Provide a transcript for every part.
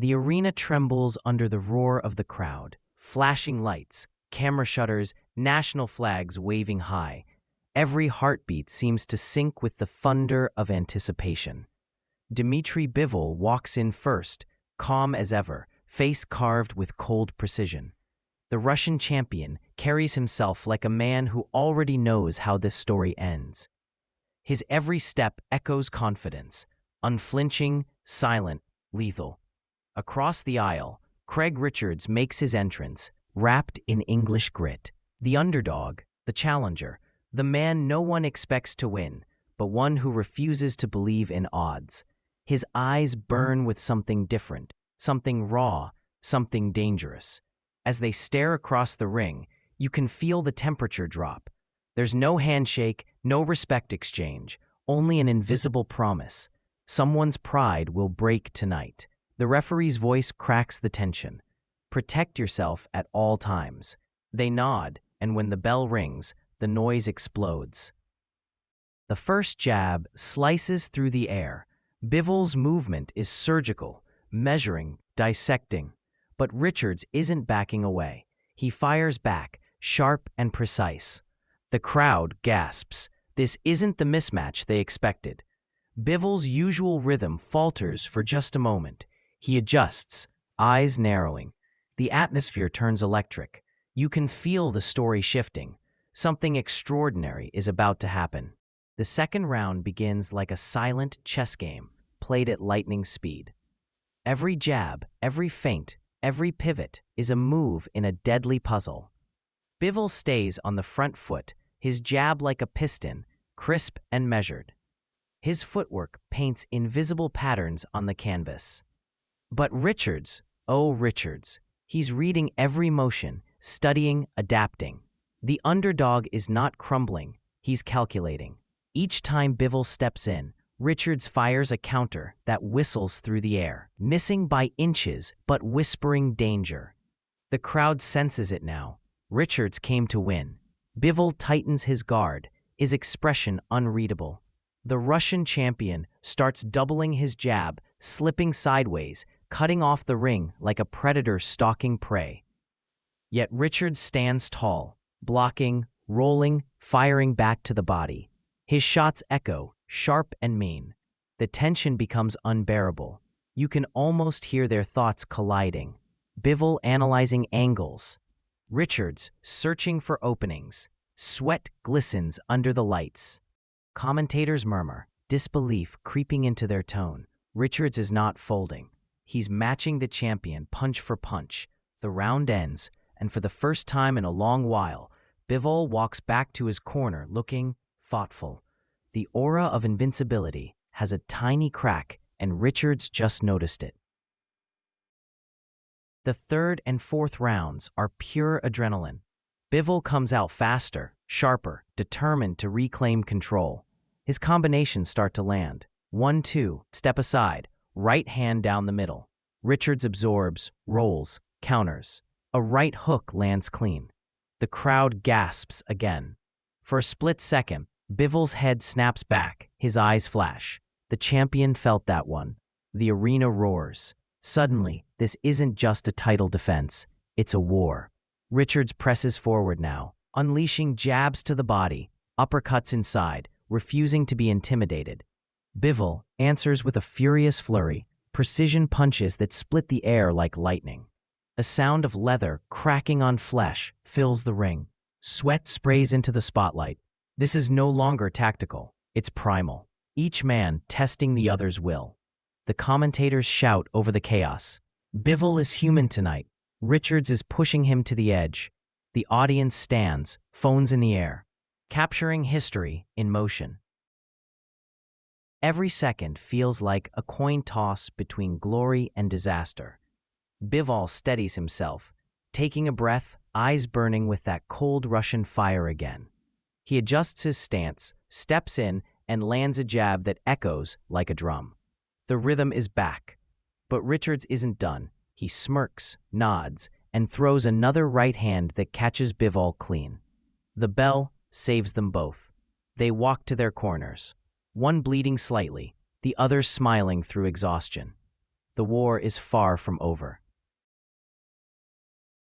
The arena trembles under the roar of the crowd. Flashing lights, camera shutters, national flags waving high. Every heartbeat seems to sync with the thunder of anticipation. Dmitry Bivol walks in first, calm as ever, face carved with cold precision. The Russian champion carries himself like a man who already knows how this story ends. His every step echoes confidence, unflinching, silent, lethal. Across the aisle, Craig Richards makes his entrance, wrapped in English grit. The underdog, the challenger, the man no one expects to win, but one who refuses to believe in odds. His eyes burn with something different, something raw, something dangerous. As they stare across the ring, you can feel the temperature drop. There's no handshake, no respect exchange, only an invisible promise. Someone's pride will break tonight. The referee's voice cracks the tension. Protect yourself at all times. They nod, and when the bell rings, the noise explodes. The first jab slices through the air. Bivol's movement is surgical, measuring, dissecting. But Richards isn't backing away. He fires back, sharp and precise. The crowd gasps. This isn't the mismatch they expected. Bivol's usual rhythm falters for just a moment. He adjusts, eyes narrowing. The atmosphere turns electric. You can feel the story shifting. Something extraordinary is about to happen. The second round begins like a silent chess game, played at lightning speed. Every jab, every feint, every pivot is a move in a deadly puzzle. Bivol stays on the front foot, his jab like a piston, crisp and measured. His footwork paints invisible patterns on the canvas. But Richards, oh Richards, he's reading every motion, studying, adapting. The underdog is not crumbling, he's calculating. Each time Bivol steps in, Richards fires a counter that whistles through the air, missing by inches but whispering danger. The crowd senses it now. Richards came to win. Bivol tightens his guard, his expression unreadable. The Russian champion starts doubling his jab, slipping sideways, cutting off the ring like a predator stalking prey. Yet Richards stands tall, blocking, rolling, firing back to the body. His shots echo, sharp and mean. The tension becomes unbearable. You can almost hear their thoughts colliding. Bivol analyzing angles. Richards searching for openings. Sweat glistens under the lights. Commentators murmur, disbelief creeping into their tone. Richards is not folding. He's matching the champion punch for punch. The round ends, and for the first time in a long while, Bivol walks back to his corner looking thoughtful. The aura of invincibility has a tiny crack, and Richards just noticed it. The third and fourth rounds are pure adrenaline. Bivol comes out faster, sharper, determined to reclaim control. His combinations start to land. 1-2, step aside, right hand down the middle. Richards absorbs, rolls, counters. A right hook lands clean. The crowd gasps again. For a split second, Bivol's head snaps back, his eyes flash. The champion felt that one. The arena roars. Suddenly, this isn't just a title defense, it's a war. Richards presses forward now, unleashing jabs to the body, uppercuts inside, refusing to be intimidated. Bivol answers with a furious flurry, precision punches that split the air like lightning. A sound of leather cracking on flesh fills the ring. Sweat sprays into the spotlight. This is no longer tactical, it's primal. Each man testing the other's will. The commentators shout over the chaos. Bivol is human tonight. Richards is pushing him to the edge. The audience stands, phones in the air, capturing history in motion. Every second feels like a coin toss between glory and disaster. Bivol steadies himself, taking a breath, eyes burning with that cold Russian fire again. He adjusts his stance, steps in, and lands a jab that echoes like a drum. The rhythm is back. But Richards isn't done. He smirks, nods, and throws another right hand that catches Bivol clean. The bell saves them both. They walk to their corners, one bleeding slightly, the other smiling through exhaustion. The war is far from over.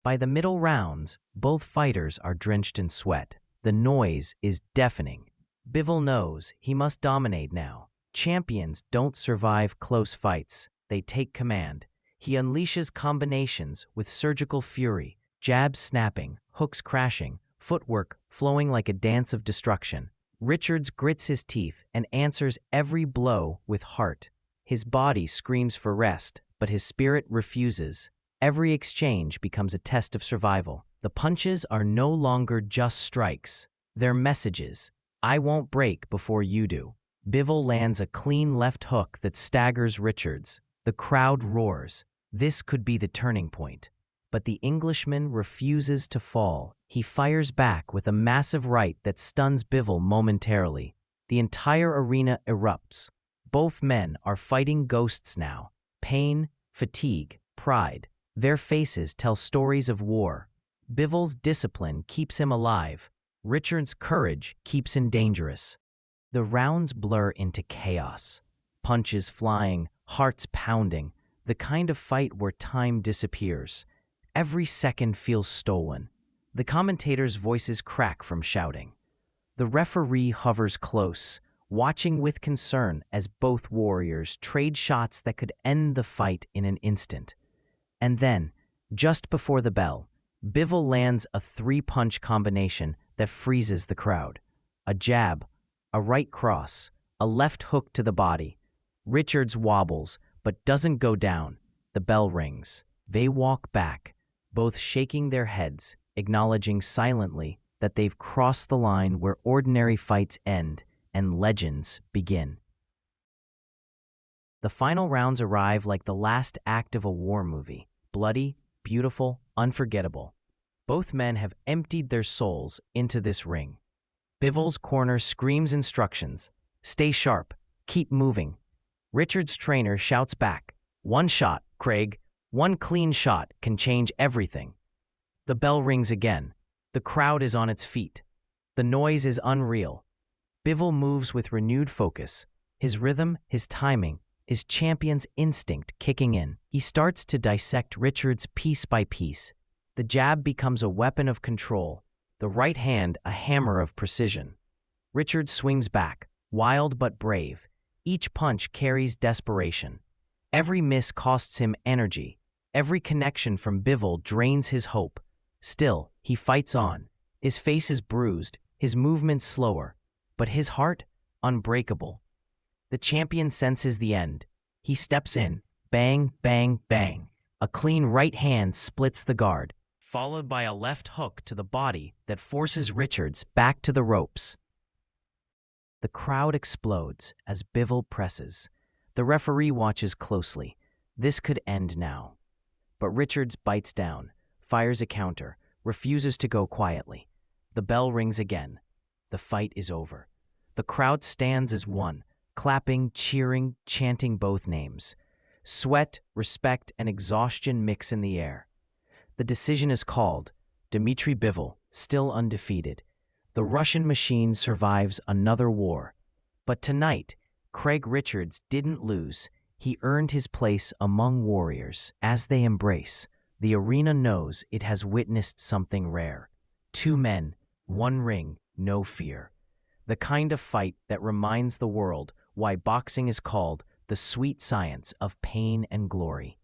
By the middle rounds, both fighters are drenched in sweat. The noise is deafening. Bivol knows he must dominate now. Champions don't survive close fights. They take command. He unleashes combinations with surgical fury, jabs snapping, hooks crashing, footwork flowing like a dance of destruction. Richards grits his teeth and answers every blow with heart. His body screams for rest, but his spirit refuses. Every exchange becomes a test of survival. The punches are no longer just strikes. They're messages. I won't break before you do. Bivol lands a clean left hook that staggers Richards. The crowd roars. This could be the turning point. But the Englishman refuses to fall. He fires back with a massive right that stuns Bivol momentarily. The entire arena erupts. Both men are fighting ghosts now. Pain, fatigue, pride. Their faces tell stories of war. Bivol's discipline keeps him alive. Richards' courage keeps him dangerous. The rounds blur into chaos. Punches flying, hearts pounding. The kind of fight where time disappears. Every second feels stolen. The commentators' voices crack from shouting. The referee hovers close, watching with concern as both warriors trade shots that could end the fight in an instant. And then, just before the bell, Bivol lands a three-punch combination that freezes the crowd. A jab, a right cross, a left hook to the body. Richards wobbles, but doesn't go down. The bell rings. They walk back, both shaking their heads, acknowledging silently that they've crossed the line where ordinary fights end and legends begin. The final rounds arrive like the last act of a war movie. Bloody, beautiful, unforgettable. Both men have emptied their souls into this ring. Bivol's corner screams instructions. Stay sharp. Keep moving. Richards' trainer shouts back. One shot, Craig. One clean shot can change everything. The bell rings again. The crowd is on its feet. The noise is unreal. Bivol moves with renewed focus. His rhythm, his timing, his champion's instinct kicking in. He starts to dissect Richards piece by piece. The jab becomes a weapon of control, the right hand a hammer of precision. Richards swings back, wild but brave. Each punch carries desperation. Every miss costs him energy. Every connection from Bivol drains his hope. Still, he fights on. His face is bruised, his movements slower, but his heart unbreakable. The champion senses the end. He steps in. Bang, bang, bang. A clean right hand splits the guard, followed by a left hook to the body that forces Richards back to the ropes. The crowd explodes as Bivol presses. The referee watches closely. This could end now. But Richards bites down, fires a counter, refuses to go quietly. The bell rings again. The fight is over. The crowd stands as one, clapping, cheering, chanting both names. Sweat, respect, and exhaustion mix in the air. The decision is called. Dmitry Bivol, still undefeated. The Russian machine survives another war. But tonight, Craig Richards didn't lose. He earned his place among warriors. As they embrace, the arena knows it has witnessed something rare. Two men, one ring, no fear. The kind of fight that reminds the world why boxing is called the sweet science of pain and glory.